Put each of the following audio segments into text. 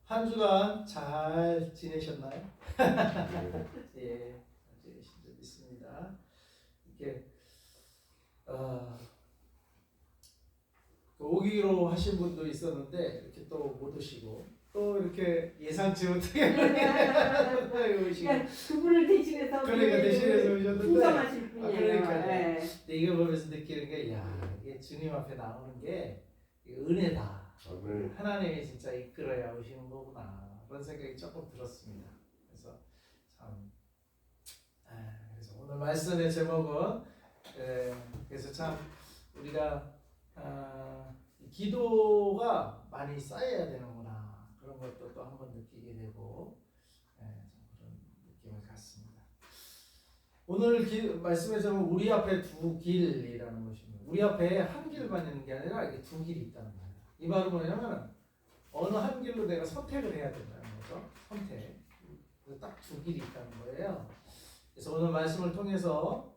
한 주간 잘 지내셨나요? 예, 잘 지내신 줄 믿습니다. 이렇게 오기로 하신 분도 있었는데 이렇게 또 못 오시고 또 이렇게 예상치 못하게 오시고 그분을 대신해서 그러니까 대신해서 오셨는데 풍성하실 분이에요. 그러니까요. 네. 근데 이거 보면서 느끼는 게 이게 주님 앞에 나오는 게 은혜다. 하나님이 진짜 이끌어야 오시는 거구나 그런 생각이 조금 들었습니다. 그래서 참 그래서 오늘 말씀의 제목은 그래서 참 우리가 기도가 많이 쌓여야 되는구나 그런 것도 또 한번 느끼게 되고 좀 그런 느낌을 갖습니다. 오늘 말씀의 제목은 우리 앞에 두 길이라는 것입니다. 우리 앞에 한 길만 있는 게 아니라 이게 두 길이 있다는 거예요. 이 말은 뭐냐면 어느 한 길로 내가 선택을 해야 된다는 거죠. 선택. 딱 두 길이 있다는 거예요. 그래서 오늘 말씀을 통해서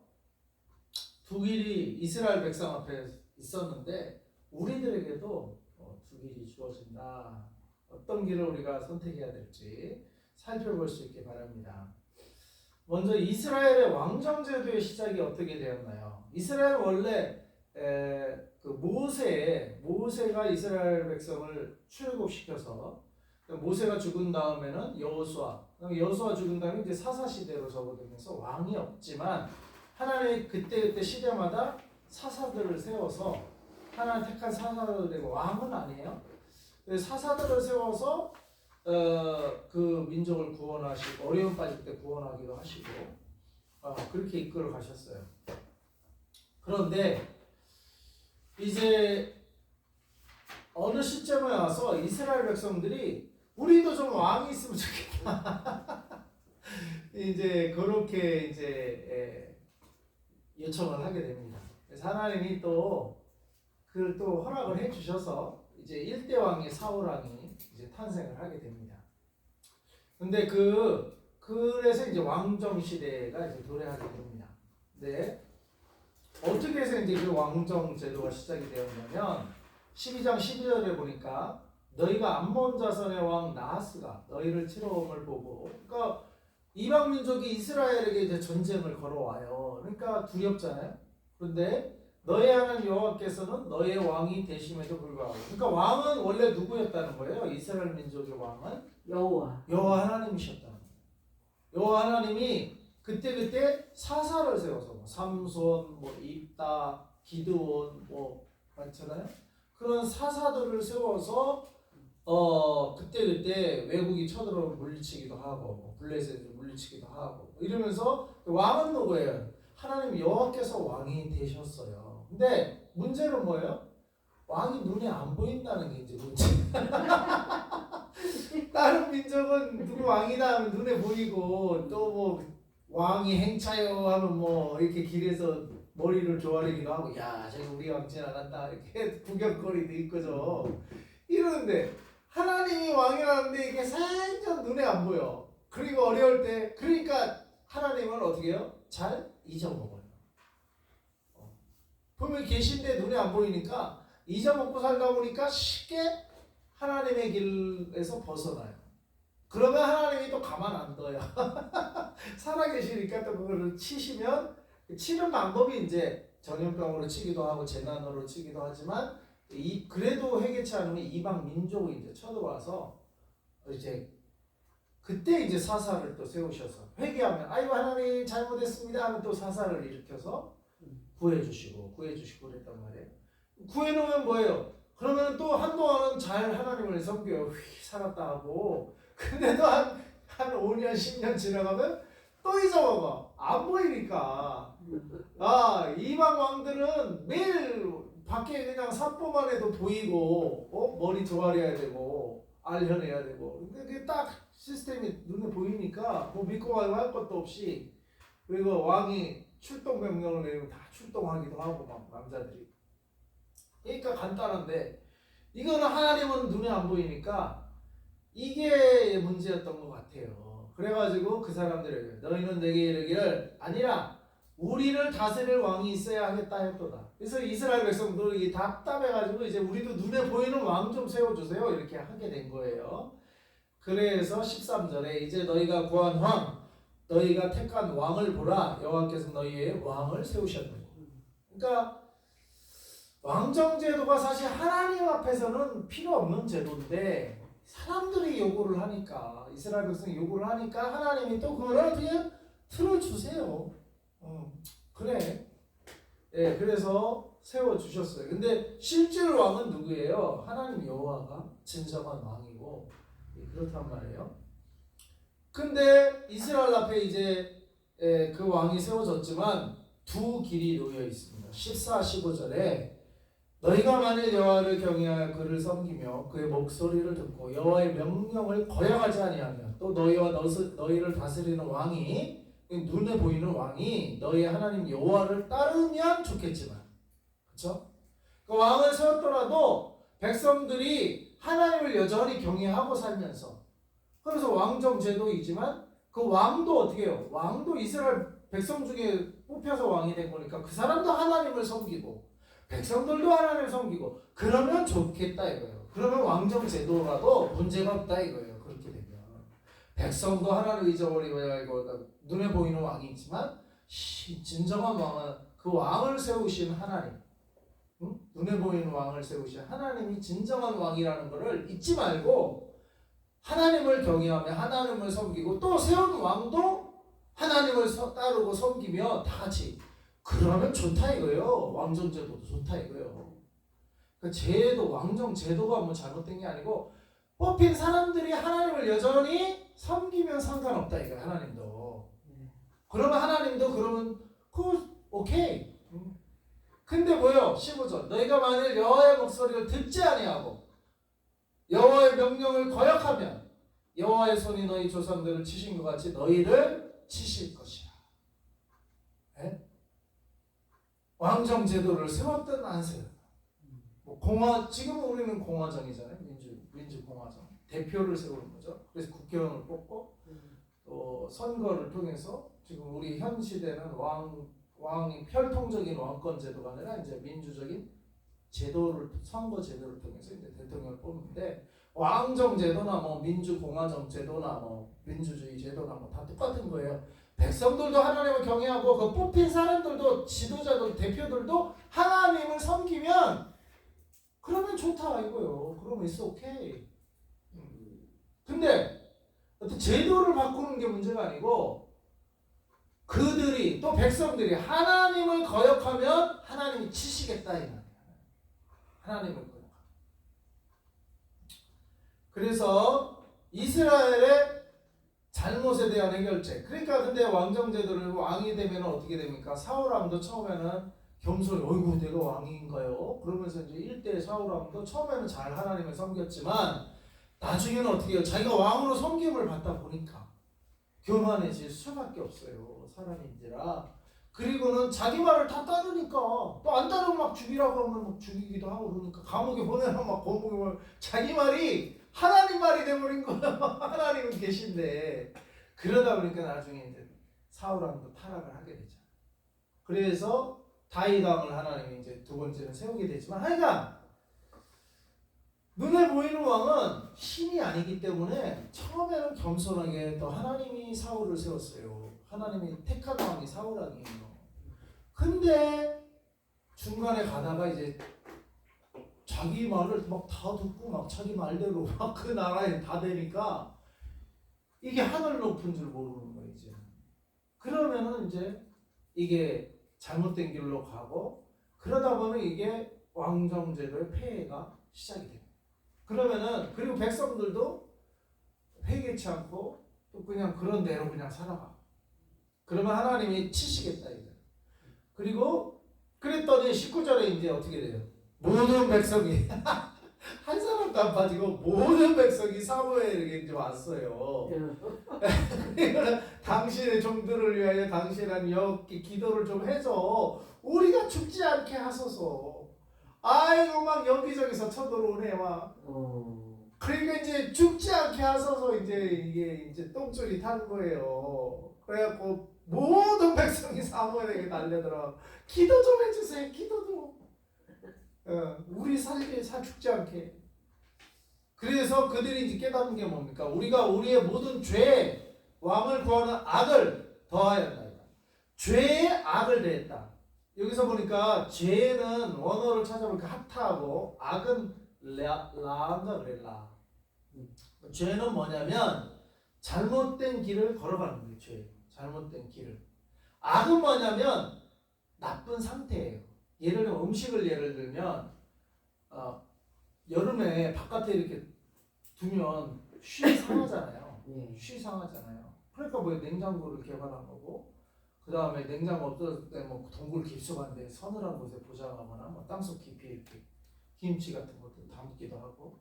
두 길이 이스라엘 백성 앞에 있었는데 우리들에게도 두 길이 주어진다. 어떤 길을 우리가 선택해야 될지 살펴볼 수 있게 바랍니다. 먼저 이스라엘의 왕정제도의 시작이 어떻게 되었나요? 이스라엘은 원래 모세가 이스라엘 백성을 출애굽시켜서 모세가 죽은 다음에는 여호수아 죽은 다음에 이제 사사 시대로 접어들면서 왕이 없지만 하나님이 그때 시대마다 사사들을 세워서 하나님 택한 사사들을 되고 왕은 아니에요. 사사들을 세워서 그 민족을 구원하시고 어려움 빠질 때 구원하기도 하시고 그렇게 이끌어 가셨어요. 그런데 이제 어느 시점에 와서 이스라엘 백성들이 우리도 좀 왕이 있으면 좋겠다. 이제 그렇게 이제 요청을 하게 됩니다. 그래서 하나님이 또 그걸 또 허락을 해주셔서 이제 1대 왕의 사울 왕이 이제 탄생을 하게 됩니다. 근데 그래서 이제 왕정 시대가 이제 도래하게 됩니다. 네. 어떻게 해서 이제 그 왕정 제도가 시작이 되었냐면 12장 12절에 보니까 너희가 암몬 자손의 왕 나하스가 너희를 치러옴을 보고 그러니까 이방 민족이 이스라엘에게 이제 전쟁을 걸어와요. 그러니까 두렵잖아요. 그런데 너의 하나님 여호와께서는 너의 왕이 되심에도 불구하고 그러니까 왕은 원래 누구였다는 거예요? 이스라엘 민족의 왕은 여호와 하나님이셨다는 거예요. 여호와 하나님이 그때 사사를 세워서 삼손, 입다, 기드온 많잖아요. 그런 사사들을 세워서 그때 외국이 쳐들어오면 물리치기도 하고 블레셋을 물리치기도 하고 이러면서 왕은 누구예요? 하나님 여호와께서 왕이 되셨어요. 근데 문제는 뭐예요? 왕이 눈에 안 보인다는 게 이제 문제. 다른 민족은 누구 왕이다 하면 눈에 보이고 또 왕이 행차요 하면 이렇게 길에서 머리를 조아리기도 하고 야 저기 우리 왕 지나간다 이렇게 구경거리도 있고죠. 이러는데 하나님이 왕이라는데 이게 살짝 눈에 안 보여. 그리고 어려울 때 그러니까 하나님은 어떻게 해요? 잘 잊어먹어요. 보면 계신데 눈에 안 보이니까 잊어먹고 살다 보니까 쉽게 하나님의 길에서 벗어나요. 그러면 하나님이 또 가만 안 둬요. 살아계시니까 또 그거를 치시면 치는 방법이 이제 전염병으로 치기도 하고 재난으로 치기도 하지만 그래도 해결치 않으면 이방 민족이 이제 쳐들어와서 이제 그때 이제 사사를 또 세우셔서 회개하면 아이고 하나님 잘못했습니다 하면 또 사사를 일으켜서 구해주시고 그랬단 말이에요. 구해놓으면 뭐예요? 그러면 또 한동안은 잘 하나님을 섬겨요. 살았다 하고 근데도 한 5년 10년 지나가면 또 잊어먹어. 안 보이니까. 이방 왕들은 매일 밖에 그냥 산보만 해도 보이고 머리 조아려야 되고 알려내야 되고 근데 그게 딱 시스템이 눈에 보이니까 믿고 가고 할 것도 없이 그리고 왕이 출동 명령을 내리면 다 출동하기도 하고 남자들이 그러니까 간단한데 이거는 하나님은 눈에 안 보이니까 이게 문제였던 것 같아요. 그래가지고 그 사람들에게 너희는 내게 이르기를 아니라 우리를 다스릴 왕이 있어야 하겠다 했도다. 그래서 이스라엘 백성들이 답답해가지고 이제 우리도 눈에 보이는 왕 좀 세워주세요 이렇게 하게 된 거예요. 그래서 13절에 이제 너희가 구한 왕 너희가 택한 왕을 보라 여호와께서 너희의 왕을 세우셨느니. 그러니까 왕정제도가 사실 하나님 앞에서는 필요 없는 제도인데 사람들이 요구를 하니까 이스라엘 백성이 요구를 하니까 하나님이 또 그걸 어떻게 틀어주세요. 그래. 예, 그래서 세워주셨어요. 근데 실제로 왕은 누구예요? 하나님 여호와가 진정한 왕이고 그렇단 말이에요. 근데 이스라엘 앞에 이제 그 왕이 세워졌지만 두 길이 놓여 있습니다. 14, 15절에 너희가 만일 여호와를 경외하여 그를 섬기며 그의 목소리를 듣고 여호와의 명령을 거역하지 아니하면 또 너희와 너희를 다스리는 왕이 눈에 보이는 왕이 너희 하나님 여호와를 따르면 좋겠지만 그렇죠? 그 왕을 세웠더라도 백성들이 하나님을 여전히 경외하고 살면서 그래서 왕정 제도이지만 그 왕도 어떻게 해요? 왕도 이스라엘 백성 중에 뽑혀서 왕이 된 거니까 그 사람도 하나님을 섬기고 백성들도 하나님을 섬기고 그러면 좋겠다 이거예요. 그러면 왕정 제도라도 문제가 없다 이거예요. 그렇게 되면 백성도 하나님을 잊어버리고 눈에 보이는 왕이 있지만 진정한 왕은 그 왕을 세우신 하나님, 눈에 보이는 왕을 세우신 하나님이 진정한 왕이라는 것을 잊지 말고 하나님을 경외하며 하나님을 섬기고 또 세운 왕도 하나님을 따르고 섬기며 다 같이 그러면 좋다 이거예요. 왕정 제도도 좋다 이거예요. 그 제도 왕정 제도가 뭐 잘못된 게 아니고 뽑힌 사람들이 하나님을 여전히 섬기면 상관없다 이거예요. 하나님도. 그러면 하나님도 그러면 오케이. 근데 뭐요? 15절 너희가 만일 여호와의 목소리를 듣지 아니하고 여호와의 명령을 거역하면 여호와의 손이 너희 조상들을 치신 것 같이 너희를 치실 것이라. 네? 왕정 제도를 세웠든 안 세웠든 지금 우리는 공화정이잖아요. 민주 공화정 대표를 세우는 거죠. 그래서 국회의원을 뽑고 또 선거를 통해서 지금 우리 현 시대는 왕이 혈통적인 왕권 제도가 아니라 이제 민주적인 제도를 선거 제도를 통해서 이제 대통령을 뽑는데 왕정 제도나 뭐 민주 공화정 제도나 뭐 민주주의 제도나 뭐 다 똑같은 거예요. 백성들도 하나님을 경외하고 그 뽑힌 사람들도 지도자들 대표들도 하나님을 섬기면 그러면 좋다 이거요. 그러면 it's okay. 근데 제도를 바꾸는 게 문제가 아니고 그들이 또 백성들이 하나님을 거역하면 하나님이 치시겠다 이 말이에요. 하나님을 거역하면. 그래서 이스라엘의 잘못에 대한 해결책. 그러니까 근데 왕정 제도를 왕이 되면 어떻게 됩니까? 사울왕도 처음에는 겸손히 어이구 내가 왕인가요? 그러면서 이제 1대 사울왕도 처음에는 잘 하나님을 섬겼지만 나중에는 어떻게 해요? 자기가 왕으로 섬김을 받다 보니까 교만해질 수밖에 없어요. 사람인지라. 그리고는 자기 말을 다 따르니까 또 안 따르면 막 죽이라고 하면 막 죽이기도 하고 그러니까 감옥에 보내면 막 거북이 자기 말이 하나님 말이 돼버린 거야. 하나님은 계신데 그러다 보니까 나중에 이제 사울왕도 타락을 하게 되죠. 그래서 다윗 왕을 하나님이 이제 두 번째는 세우게 되지만 하여간 눈에 보이는 왕은 신이 아니기 때문에 처음에는 겸손하게 또 하나님이 사울을 세웠어요. 하나님이 택한 왕이 사울 왕이에요. 근데 중간에 가다가 이제 자기 말을 막 다 듣고 막 자기 말대로 막 그 나라에 다 되니까 이게 하늘 높은 줄 모르는 거예요 이제. 그러면은 이제 이게 잘못된 길로 가고 그러다 보면 이게 왕정제도의 폐해가 시작이 돼요. 그러면은 그리고 백성들도 회개치 않고 또 그냥 그런 대로 그냥 살아가. 그러면 하나님이 치시겠다 이제. 그리고 그랬더니 19절에 이제 어떻게 돼요? 모든 백성이 한 사람도 안 빠지고 모든 백성이 사무엘에게 이제 왔어요. 당신의 종들을 위하여 당신은 여호와께 기도를 좀 해줘. 우리가 죽지 않게 하소서. 아이고 막 여기저기서 쳐들어오네 막. 그러니까 이제 죽지 않게 하소서 이게 이제 똥줄이 탄 거예요. 그래갖고 모든 백성이 사무엘에게 달려들어 기도 좀 해주세요. 기도 좀. 우리 살게 죽지 않게. 그래서 그들이 이제 깨닫는 게 뭡니까? 우리가 우리의 모든 죄 왕을 구하는 악을 더하였나이다. 죄의 악을 대했다. 여기서 보니까 죄는 원어를 찾아보니까 하타하고 악은 라인가 그래 라. 죄는 뭐냐면 잘못된 길을 걸어가는 거예요. 죄. 잘못된 길을. 악은 뭐냐면 나쁜 상태예요. 예를 들면 음식을 예를 들면 여름에 바깥에 이렇게 두면 쉬 상하잖아요. 쉬 상하잖아요. 그러니까 뭐 냉장고를 개발한 거고 그 다음에 냉장고 없어졌을 때 뭐 동굴 깊숙한데 서늘한 곳에 보관하거나 뭐 땅속 깊이 이렇게 김치 같은 것도 담기도 하고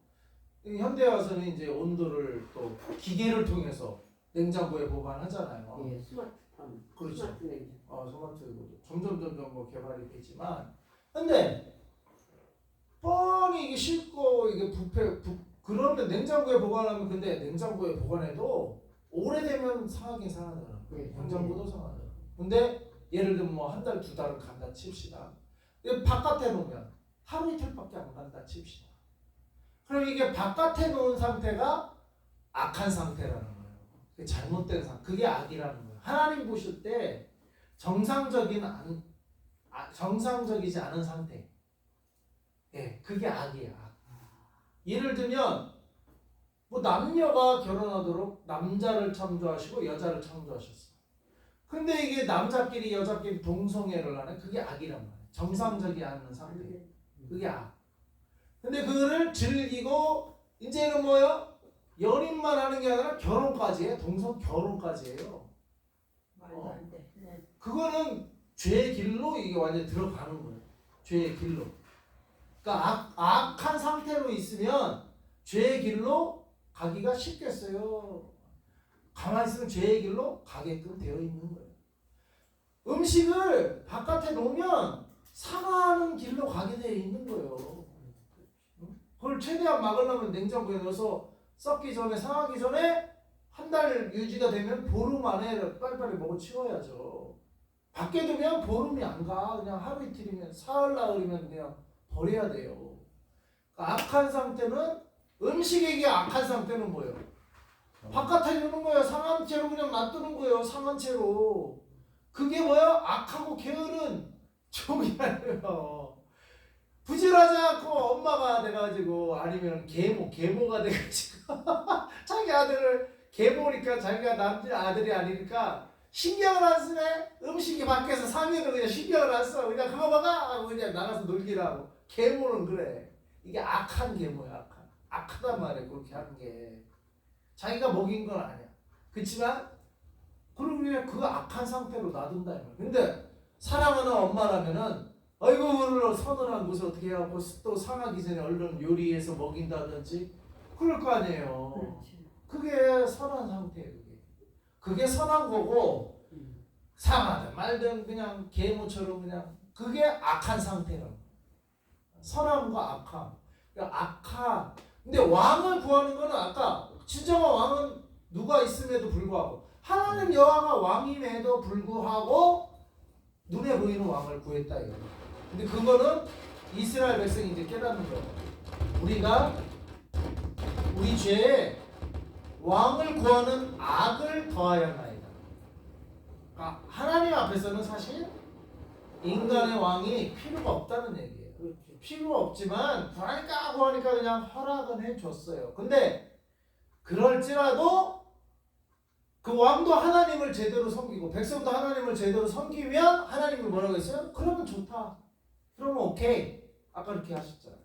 현대 와서는 이제 온도를 또 기계를 통해서 냉장고에 보관하잖아요. 예, 스마트폰. 그렇죠. 스마트 냉장고. 스마트 점점 뭐 개발이 되지만 근데 뻔히 이게 싣고 이게 그러면 냉장고에 보관하면 근데 냉장고에 보관해도 오래되면 상하긴 상하더라고요. 네, 냉장고도 상하더라고요. 근데 예를 들면 뭐 한 달 두 달은 간다 칩시다. 근데 바깥에 놓으면 하루 이틀밖에 안 간다 칩시다. 그럼 이게 바깥에 놓은 상태가 악한 상태라는 거예요. 그게 잘못된 상태. 그게 악이라는 거예요. 하나님 보실 때 정상적이지 않은 상태. 예, 그게 악이야. 예를 들면 뭐 남녀가 결혼하도록 남자를 창조하시고 여자를 창조하셨어. 근데 이게 남자끼리 여자끼리 동성애를 하네. 그게 악이란 말이야. 정상적이 않은 상태. 그게 악. 근데 그거를 즐기고 이제는 뭐요? 연인만 하는 게 아니라 결혼까지 해. 결혼까지 해요. 말도 안 돼. 네. 그거는 죄의 길로 이게 완전히 들어가는 거예요. 죄의 길로. 그러니까 악한 상태로 있으면 죄의 길로 가기가 쉽겠어요. 가만히 있으면 죄의 길로 가게끔 되어 있는 거예요. 음식을 바깥에 놓으면 상하는 길로 가게 되어 있는 거예요. 그걸 최대한 막으려면 냉장고에 넣어서 썩기 전에 상하기 전에 한 달 유지가 되면 보름 안에 빨리빨리 먹어 치워야죠. 밖에 두면 보름이 안 가. 그냥 하루 이틀이면 사흘 나흘이면 그냥 버려야 돼요. 그러니까 악한 상태는 음식에게 악한 상태는 뭐예요? 바깥에 두는 거예요. 상한 채로 그냥 놔두는 거예요. 상한 채로. 그게 뭐야? 악하고 게으른 종이라요. 부지런하지 않고 엄마가 돼가지고 아니면 계모가 돼가지고 자기 아들을 계모니까 자기가 남자 아들이 아니니까 신경을 안 쓰네. 음식이 밖에서 사면은 그냥 신경을 안 써. 그냥 그거 먹어 하고 그냥 나가서 놀기라고. 계모는 그래. 이게 악한 계모야. 악하단 말이야. 그렇게 하는 게 자기가 먹인 건 아니야. 그렇지만 그러면 그 악한 상태로 놔둔다 이거야. 근데 사랑하는 엄마라면은 아이고 오늘 서늘한 곳을 어떻게 해갖고 또 상하기 전에 얼른 요리해서 먹인다든지 그럴 거 아니에요. 그렇죠. 그게 선한 상태예요. 그게 선한 거고 상하든 말든 그냥 계모처럼 그냥 그게 악한 상태라고. 선함과 악함. 그러니까 악한. 근데 왕을 구하는 거는 아까 진정한 왕은 누가 있음에도 불구하고 하나님 여호와가 왕임에도 불구하고 눈에 보이는 왕을 구했다 이거. 근데 그거는 이스라엘 백성이 이제 깨닫는 거예요. 우리가 우리 죄에 왕을 구하는 악을 더하였나이다. 그러니까 하나님 앞에서는 사실 인간의 왕이 필요가 없다는 얘기예요. 그렇죠. 필요 없지만 구하니까 그냥 허락은 해줬어요. 근데 그럴지라도 그 왕도 하나님을 제대로 섬기고 백성도 하나님을 제대로 섬기면 하나님이 뭐라고 했어요? 그러면 좋다. 그러면 오케이. 아까 그렇게 하셨잖아요.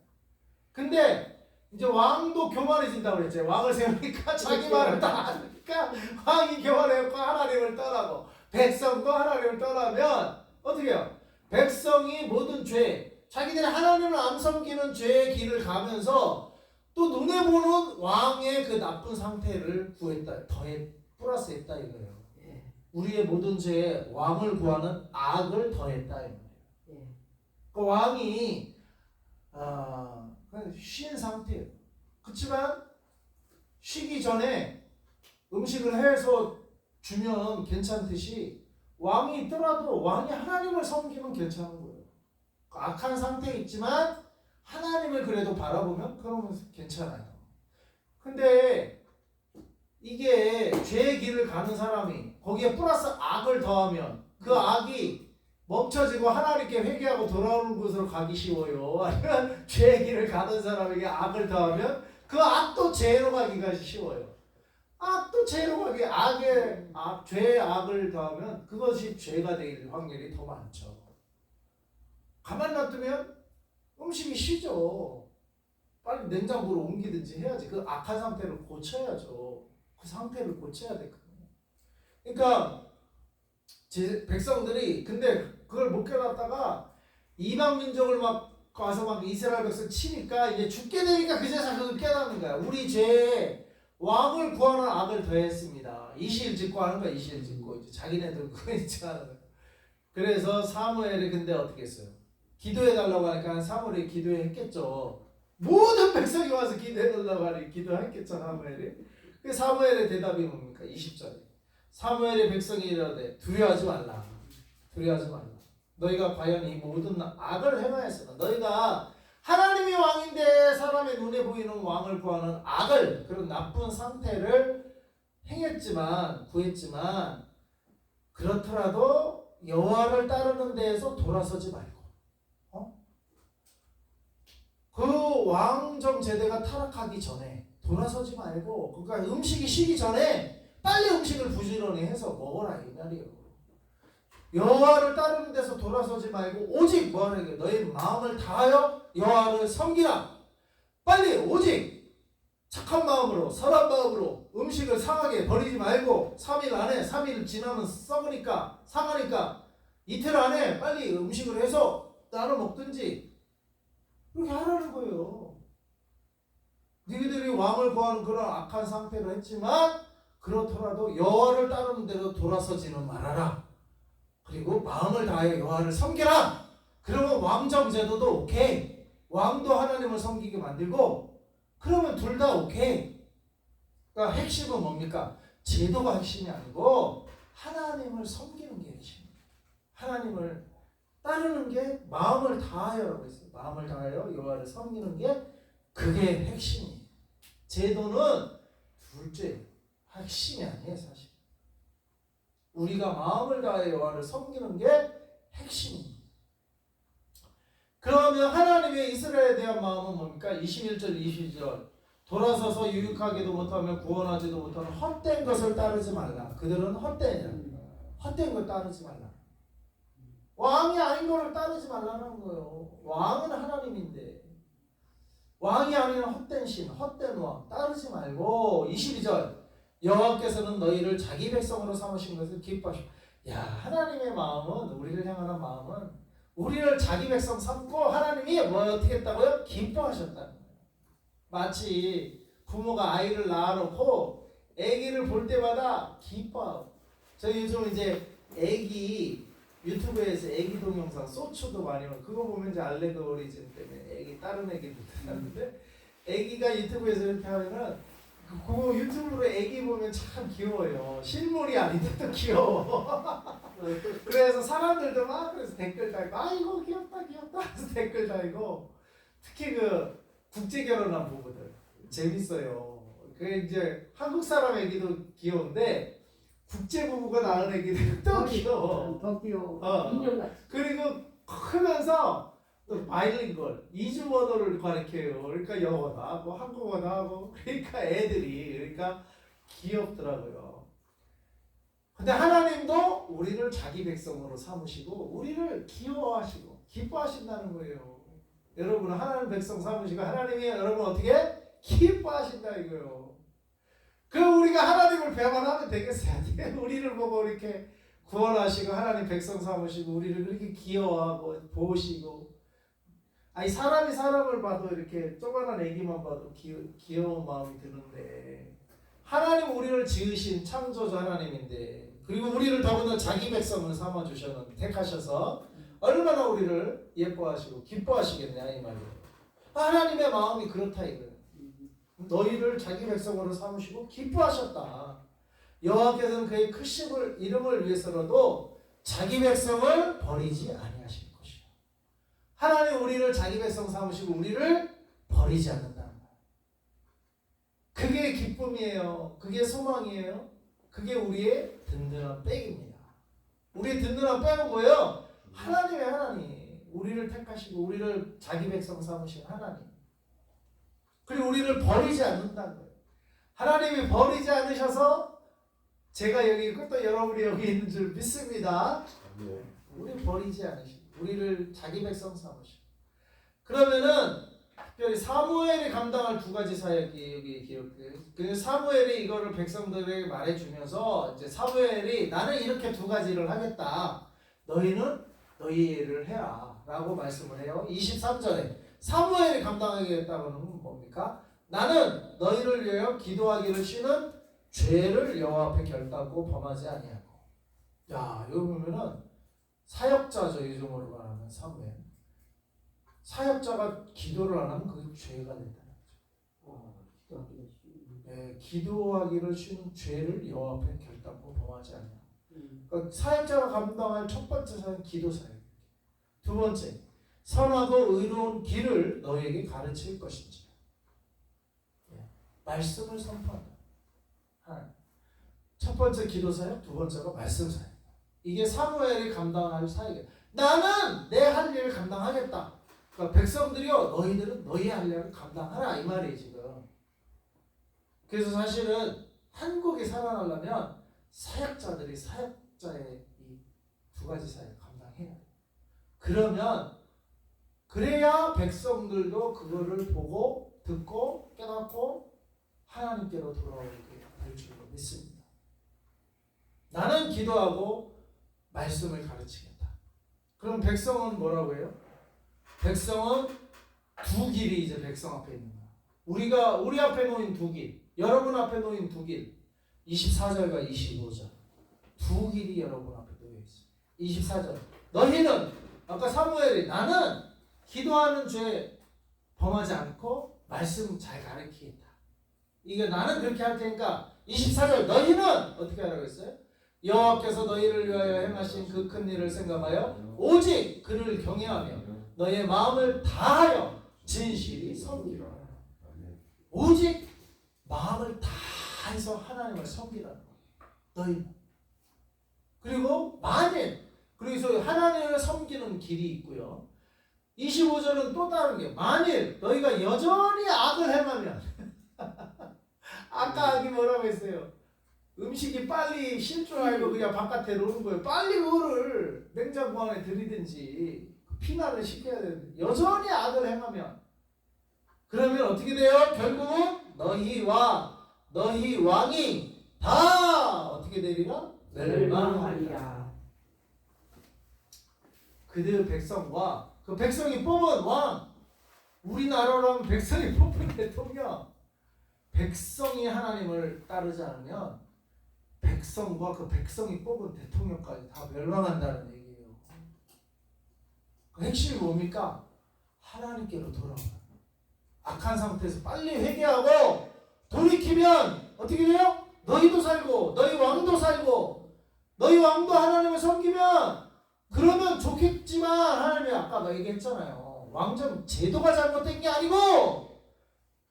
근데 이제 왕도 교만해진다고 그랬죠. 왕을 세우니까 자기 말을 다 하니까 왕이 교만해갖고 하나님을 떠나고 백성도 하나님을 떠나면 어떻게 해요? 백성이 모든 죄, 자기들이 하나님을 안 섬기는 죄의 길을 가면서 또 눈에 보는 왕의 그 나쁜 상태를 구했다. 플러스했다 이거예요. 예. 우리의 모든 죄에 왕을 구하는 악을 더했다 이 말이에요. 예. 그 왕이 그냥 쉰 상태예요. 그렇지만 쉬기 전에 음식을 해서 주면 괜찮듯이 왕이 있더라도 왕이 하나님을 섬기면 괜찮은 거예요. 악한 상태에 있지만 하나님을 그래도 바라보면 그러면 괜찮아요. 이게 죄의 길을 가는 사람이 거기에 플러스 악을 더하면 그 악이 멈춰지고 하나님께 회개하고 돌아오는 곳으로 가기 쉬워요. 아니면 죄의 길을 가는 사람에게 악을 더하면 그 악도 죄로 가기가 쉬워요. 악도 죄로 가기, 죄의 악을 더하면 그것이 죄가 될 확률이 더 많죠. 가만 놔두면 음식이 쉬죠. 빨리 냉장고로 옮기든지 해야지. 그 악한 상태를 고쳐야죠. 그 상태를 고쳐야 되거든요. 그러니까 백성들이 근데 그걸 못 깨닫다가 이방 민족을 막 가서 막 이스라엘 백성 치니까 이제 죽게 되니까 그제서 그걸 깨닫는 거야. 우리 죄에 왕을 구하는 악을 더했습니다. 이실직고 하는 거야. 이실직고 이제 자기네들 그거 있잖아. 그래서 사무엘이 근데 어떻게 했어요? 기도해 달라고 하니까 사무엘이 기도했겠죠. 모든 백성이 와서 기도해 달라고 하니 기도했겠죠 사무엘이. 그 사무엘의 대답이 뭡니까? 20절에 사무엘의 백성이 이르되 두려워하지 말라. 두려워하지 말라. 너희가 과연 이 모든 악을 행하였으나 너희가 하나님이 왕인데 사람의 눈에 보이는 왕을 구하는 악을 그런 나쁜 상태를 행했지만 구했지만 그렇더라도 여호와를 따르는 데에서 돌아서지 말고 그 왕정 제대가 타락하기 전에 돌아서지 말고 그러니까 음식이 식기 전에 빨리 음식을 부지런히 해서 먹어라 이 말이에요. 여호와를 따르는 데서 돌아서지 말고 오직 뭐하는 게 너희 마음을 다하여 여호와를 섬기라. 빨리 오직 착한 마음으로 선한 마음으로 음식을 상하게 버리지 말고 3일 안에 3일 지나면 썩으니까 상하니까 이틀 안에 빨리 음식을 해서 따로 먹든지 그렇게 하라는 거예요. 너희들이 왕을 구하는 그런 악한 상태로 했지만 그렇더라도 여호와를 따르는 대로 돌아서지는 말아라. 그리고 마음을 다하여 여호와를 섬기라. 그러면 왕정 제도도 오케이. 왕도 하나님을 섬기게 만들고 그러면 둘 다 오케이. 그러니까 핵심은 뭡니까? 제도가 핵심이 아니고 하나님을 섬기는 게 핵심이에요. 하나님을 따르는 게 마음을 다하여라고 했어요. 마음을 다하여 여호와를 섬기는 게 그게 핵심이에요. 제도는 둘째, 핵심이 아니에요 사실. 우리가 마음을 다하여 여호와를 섬기는 게 핵심입니다. 그러면 하나님의 이스라엘에 대한 마음은 뭡니까? 21절 22절 돌아서서 유익하게도 못하며 구원하지도 못하는 헛된 것을 따르지 말라. 그들은 헛되냐. 헛된 걸 따르지 말라. 왕이 아닌 거를 따르지 말라는 거예요. 왕은 하나님인데 왕이 아닌 헛된 신, 헛된 왕 따르지 말고 22절 여호와께서는 너희를 자기 백성으로 삼으신 것을 기뻐하시고 야 하나님의 마음은 우리를 향하는 마음은 우리를 자기 백성 삼고 하나님이 뭐 어떻게 했다고요? 기뻐하셨다는 거예요. 마치 부모가 아이를 낳아놓고 아기를 볼 때마다 기뻐하고 저희 요즘 이제 아기 유튜브에서 아기 동영상 소추도 많이 봐. 그거 보면 이제 알레고리즘 때문에 아기 다른 아기도 하는데 아기가 유튜브에서 이렇게 하면은 그거 유튜브로 아기 보면 참 귀여워요. 실물이 아닌데도 귀여워. 그래서 사람들도 막 그래서 댓글 달고 아이고 귀엽다 귀엽다 해서 댓글 달고 특히 그 국제 결혼한 부부들 재밌어요. 그게 이제 한국 사람 아기도 귀여운데 국제 부부가 낳은 애기들 또 귀여워. 더 귀여워. 인형같이. 그리고 크면서 또 바이링걸 이주 언어를 가르쳐요. 그러니까 영어도 하고 한국어도 하고 그러니까 애들이 그러니까 귀엽더라고요. 근데 하나님도 우리를 자기 백성으로 삼으시고 우리를 귀여워하시고 기뻐하신다는 거예요. 여러분 하나님 백성 삼으시고 하나님이 여러분 어떻게 기뻐하신다 이거예요. 그럼 우리가 하나님을 배반하면 되겠어요? 우리를 보고 이렇게 구원하시고 하나님 백성 삼으시고 우리를 그렇게 귀여워하고 보시고 아니 사람이 사람을 봐도 이렇게 조그만한 애기만 봐도 귀여운 마음이 드는데 하나님 우리를 지으신 창조주 하나님인데 그리고 우리를 더군다나 자기 백성을 삼아주셨는데 택하셔서 얼마나 우리를 예뻐하시고 기뻐하시겠냐 이 말이에요. 하나님의 마음이 그렇다 이거예요. 너희를 자기 백성으로 삼으시고 기뻐하셨다. 여호와께서는 그의 크신 이름을 위해서라도 자기 백성을 버리지 아니하실 것이요. 하나님 우리를 자기 백성 삼으시고 우리를 버리지 않는다는 거예요. 그게 기쁨이에요. 그게 소망이에요. 그게 우리의 든든한 백입니다. 우리의 든든한 백은 뭐예요? 하나님의 하나님. 우리를 택하시고 우리를 자기 백성 삼으신 하나님. 그리고 우리를 버리지 않는다는 거예요. 하나님이 버리지 않으셔서 제가 여기 있고 또 여러분이 여기 있는 줄 믿습니다. 우리 버리지 않으시고 우리를 자기 백성 삼으시고. 그러면은 특별히 사무엘이 감당할 두 가지 사역이 여기 기록돼요. 그 사무엘이 이거를 백성들에게 말해주면서 이제 사무엘이 나는 이렇게 두 가지를 하겠다. 너희는 너희 일을 해라 라고 말씀을 해요. 23절에 사무엘이 감당하겠다고는 뭡니까? 나는 너희를 위하여 기도하기를 쉬는 죄를 여호와 앞에 결단코 범하지 아니하고. 야, 이거 보면은 사역자죠. 요즘으로 말하면 사무엘. 사역자가 기도를 안 하면 그게 죄가 된다는 거죠. 네, 기도하기를 쉬는 죄를 여호와 앞에 결단코 범하지 않냐. 그러니까 사역자가 감당할 첫 번째 사역은 기도 사역. 두 번째, 선하고 의로운 길을 너희에게 가르칠 것인지. 네, 말씀을 선포한다. 첫 번째 기도 사역, 두 번째가 말씀 사역. 이게 사무엘이 감당할 사역이에요. 나는 내 할 일을 감당하겠다. 그러니까 백성들이요, 너희들은 너희 할 일을 감당하라 이 말이에요 지금. 그래서 사실은 한국이 살아나려면 사역자들이 사역자의 이 두 가지 사역을 감당해야 돼요. 그러면 그래야 백성들도 그거를 보고 듣고 깨닫고 하나님께로 돌아오게 될 줄로 믿습니다. 나는 기도하고 말씀을 가르치겠다. 그럼 백성은 뭐라고 해요? 백성은 두 길이 이제 백성 앞에 있는 거야. 우리 앞에 놓인 두 길, 여러분 앞에 놓인 두 길, 24절과 25절 두 길이 여러분 앞에 놓여 있어요. 24절 너희는 아까 사무엘이 나는 기도하는 죄 범하지 않고 말씀 잘 가르치겠다. 이게 나는 그렇게 할 테니까 24절 너희는 어떻게 하라고 했어요? 여호와께서 너희를 위하여 행하신 그 큰 일을 생각하여 오직 그를 경외하며 너희의 마음을 다하여 진실이 섬기라. 오직 마음을 다해서 하나님을 섬기라는 거예요. 너희는. 그리고 만일 그래서 하나님을 섬기는 길이 있고요. 25절은 또 다른 게 만일 너희가 여전히 악을 행하면 아까 악이 뭐라고 했어요? 음식이 빨리 실 줄 알고 그냥 바깥에 놓는 거예요. 빨리 그거를 냉장고 안에 들이든지 피난을 시켜야 되는데 여전히 악을 행하면 그러면 어떻게 돼요? 결국은 너희와 너희 왕이 다 어떻게 되리라? 멸망하리라. 그들 백성과 그 백성이 뽑은 왕, 우리나라로 하면 백성이 뽑은 대통령, 백성이 하나님을 따르지 않으면 백성과 그 백성이 뽑은 대통령까지 다 멸망한다는 얘기예요. 그 핵심이 뭡니까? 하나님께로 돌아오는. 악한 상태에서 빨리 회개하고 돌이키면 어떻게 돼요? 너희도 살고 너희 왕도 살고 너희 왕도 하나님을 섬기면 그러면 좋겠지만 하나님이 아까 얘기했잖아요. 왕정 제도가 잘못된 게 아니고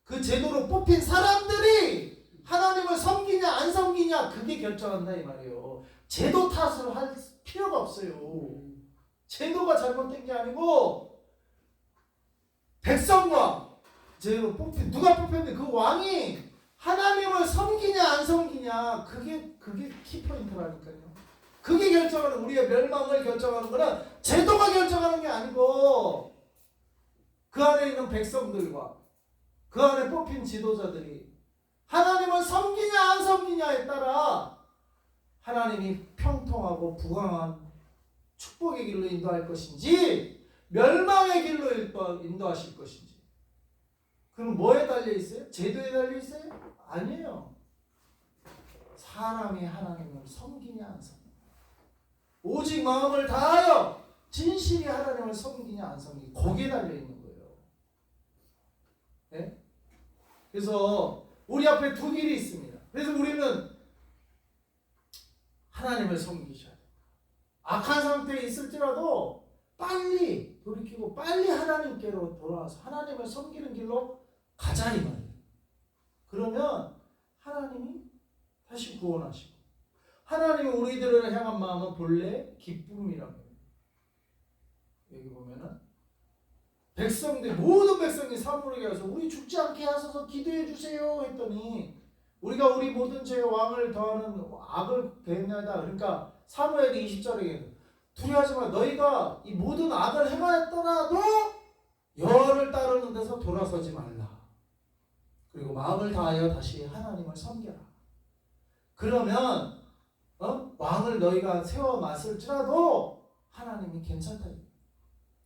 그 제도로 뽑힌 사람들이 하나님을 섬기냐 안 섬기냐 그게 결정한다 이 말이에요. 제도 탓을 할 필요가 없어요. 제도가 잘못된 게 아니고 백성과 제도 뽑힌 누가 뽑혔는데 그 왕이 하나님을 섬기냐 안 섬기냐 그게 키포인트라니까요. 그게 결정하는 우리의 멸망을 결정하는 거는 제도가 결정하는 게 아니고 그 안에 있는 백성들과 그 안에 뽑힌 지도자들이 하나님을 섬기냐 안 섬기냐에 따라 하나님이 평통하고 부강한 축복의 길로 인도할 것인지 멸망의 길로 인도하실 것인지. 그럼 뭐에 달려 있어요? 제도에 달려 있어요? 아니에요. 사람이 하나님을 섬기냐 안 섬기냐. 오직 마음을 다하여 진실이 하나님을 섬기냐 안 섬기냐. 거기에 달려 있는 거예요. 네? 그래서 우리 앞에 두 길이 있습니다. 그래서 우리는 하나님을 섬기셔야 돼요. 악한 상태에 있을지라도 빨리 돌이키고 빨리 하나님께로 돌아와서 하나님을 섬기는 길로 가자 이 말이에요. 그러면 하나님이 다시 구원하시고 하나님이 우리들을 향한 마음은 본래 기쁨이라고 해요. 여기 보면은 백성들 모든 백성이 사무엘에게 와서 우리 죽지 않게 하소서 기도해 주세요 했더니 우리가 우리 모든 죄의 왕을 더하는 악을 배행하다. 그러니까 사무엘이 20절에 두려워하지 마. 너희가 이 모든 악을 행하였더라도 여호와를 따르는 데서 돌아서지 말라. 그리고 마음을 다하여 다시 하나님을 섬겨라. 그러면 왕을 너희가 세워 놨을지라도 하나님이 괜찮다.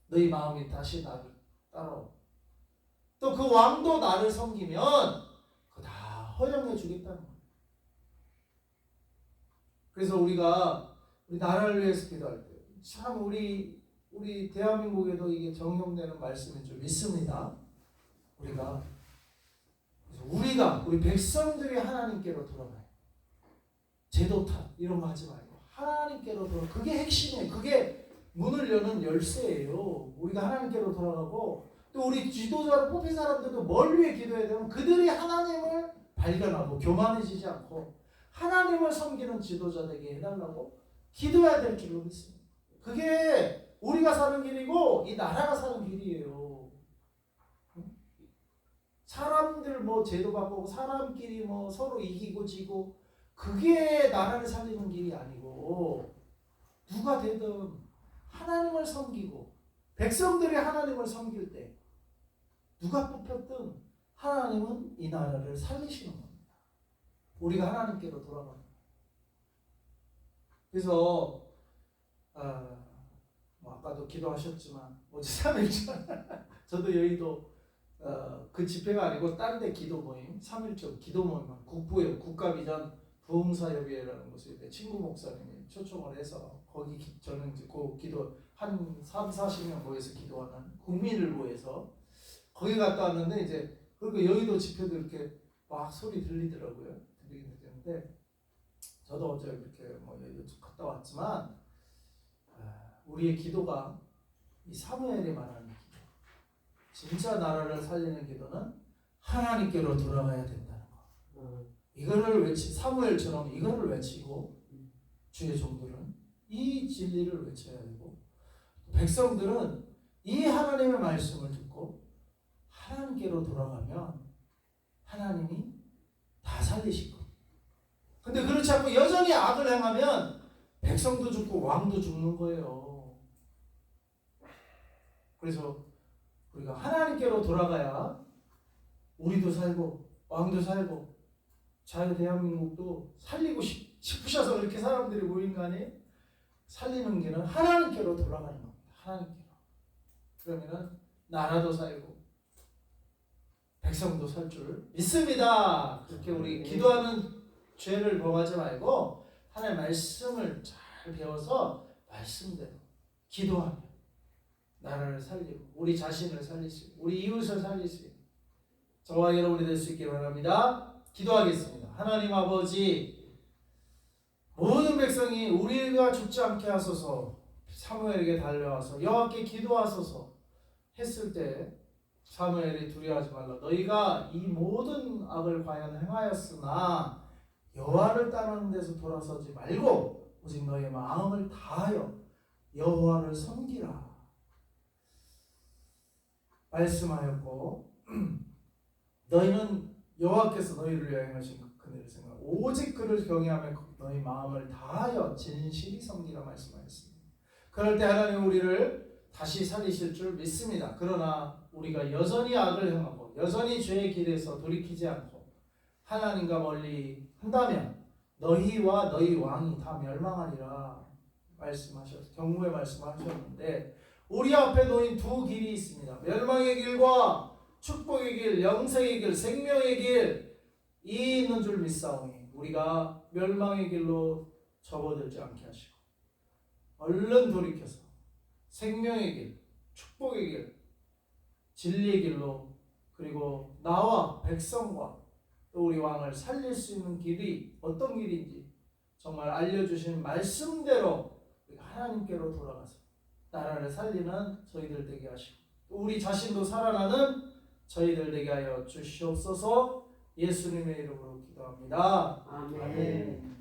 너희 마음이 다시 나를 따라오. 또 그 왕도 나를 섬기면 그거 다 허용해 주겠다는 거예요. 그래서 우리가 우리 나라를 위해서 기도할 때 참 우리 대한민국에도 이게 적용되는 말씀인 줄 믿습니다. 우리 백성들이 하나님께로 돌아가요. 제도 탓 이런 거 하지 말고 하나님께로 돌아. 그게 핵심이에요. 그게 문을 여는 열쇠예요. 우리가 하나님께로 돌아가고 또 우리 지도자로 뽑힌 사람들도 뭘 위해 기도해야 되면 그들이 하나님을 발견하고 교만해지지 않고 하나님을 섬기는 지도자 되게 해달라고 기도해야 될 줄로 믿습니다. 그게 우리가 사는 길이고 이 나라가 사는 길이에요. 사람들 뭐 제도 바꾸고 사람끼리 뭐 서로 이기고 지고 그게 나라를 살리는 길이 아니고 누가 되든 하나님을 섬기고 백성들이 하나님을 섬길 때 누가 뽑혔든 하나님은 이 나라를 살리시는 겁니다. 우리가 하나님께로 돌아가는 거예요. 그래서 뭐 아까도 기도하셨지만 어제 3일절 저도 여의도 그 집회가 아니고 다른 데 기도 모임 3.1절 기도 모임 국부요 국가비전 부흥사협의회라는 곳에 친구 목사님이 초청을 해서 거기 저는 이제 그 기도 한 3-40명 모여서 기도하는 국민을 모여서 거기 갔다 왔는데 이제 그리고 여의도 집회도 이렇게 막 소리 들리더라고요. 들리긴 들리는데 저도 어제 이렇게 뭐 여의도 갔다 왔지만 우리의 기도가 이 사무엘이 말하는 기도 진짜 나라를 살리는 기도는 하나님께로 돌아가야 된다는 거. 이거를 사무엘처럼 이거를 외치고 주의 종들은 이 진리를 외쳐야 되고 백성들은 이 하나님의 말씀을 듣고 하나님께로 돌아가면 하나님이 다 살리실 겁니다. 근데 그렇지 않고 여전히 악을 행하면 백성도 죽고 왕도 죽는 거예요. 그래서 우리가 하나님께로 돌아가야 우리도 살고 왕도 살고 자유 대한민국도 살리고 싶으셔서 그렇게 사람들이 모인 거 아니에요? 살리는 길은 하나님께로 돌아가는 겁니다. 하나님께로. 그러면은 나라도 살고 백성도 살 줄 믿습니다. 그렇게 우리 기도하는 죄를 범하지 말고 하나님의 말씀을 잘 배워서 말씀대로 기도하며 나라를 살리고 우리 자신을 살리시고 우리 이웃을 살리시고 저와 여러분이 될 수 있게 바랍니다. 기도하겠습니다. 하나님 아버지 모든 백성이 우리가 죽지 않게 하소서 사무엘에게 달려와서 여호와께 기도하소서 했을 때 사무엘이 두려워하지 말라. 너희가 이 모든 악을 과연 행하였으나 여호와를 따르는 데서 돌아서지 말고 오직 너희의 마음을 다하여 여호와를 섬기라 말씀하였고 너희는 여호와께서 너희를 위하여 행하신 그늘을 생각하고 오직 그를 경외하며 너희 마음을 다하여 진실이 섬기라 말씀하였습니다. 그럴 때 하나님 우리를 다시 살리실 줄 믿습니다. 그러나 우리가 여전히 악을 행하고 여전히 죄의 길에서 돌이키지 않고 하나님과 멀리 한다면 너희와 너희 왕이 다 멸망하리라 말씀하셨 경고의 말씀하셨는데 우리 앞에 놓인 두 길이 있습니다. 멸망의 길과 축복의 길, 영생의 길, 생명의 길 이 있는 줄 믿사오니 우리가 멸망의 길로 접어들지 않게 하시고 얼른 돌이켜서 생명의 길, 축복의 길, 진리의 길로 그리고 나와 백성과 또 우리 왕을 살릴 수 있는 길이 어떤 길인지 정말 알려주신 말씀대로 하나님께로 돌아가서 나라를 살리는 저희들 되게 하시고 또 우리 자신도 살아나는 저희들 되게 하여 주시옵소서. 예수님의 이름으로 기도합니다. 아멘.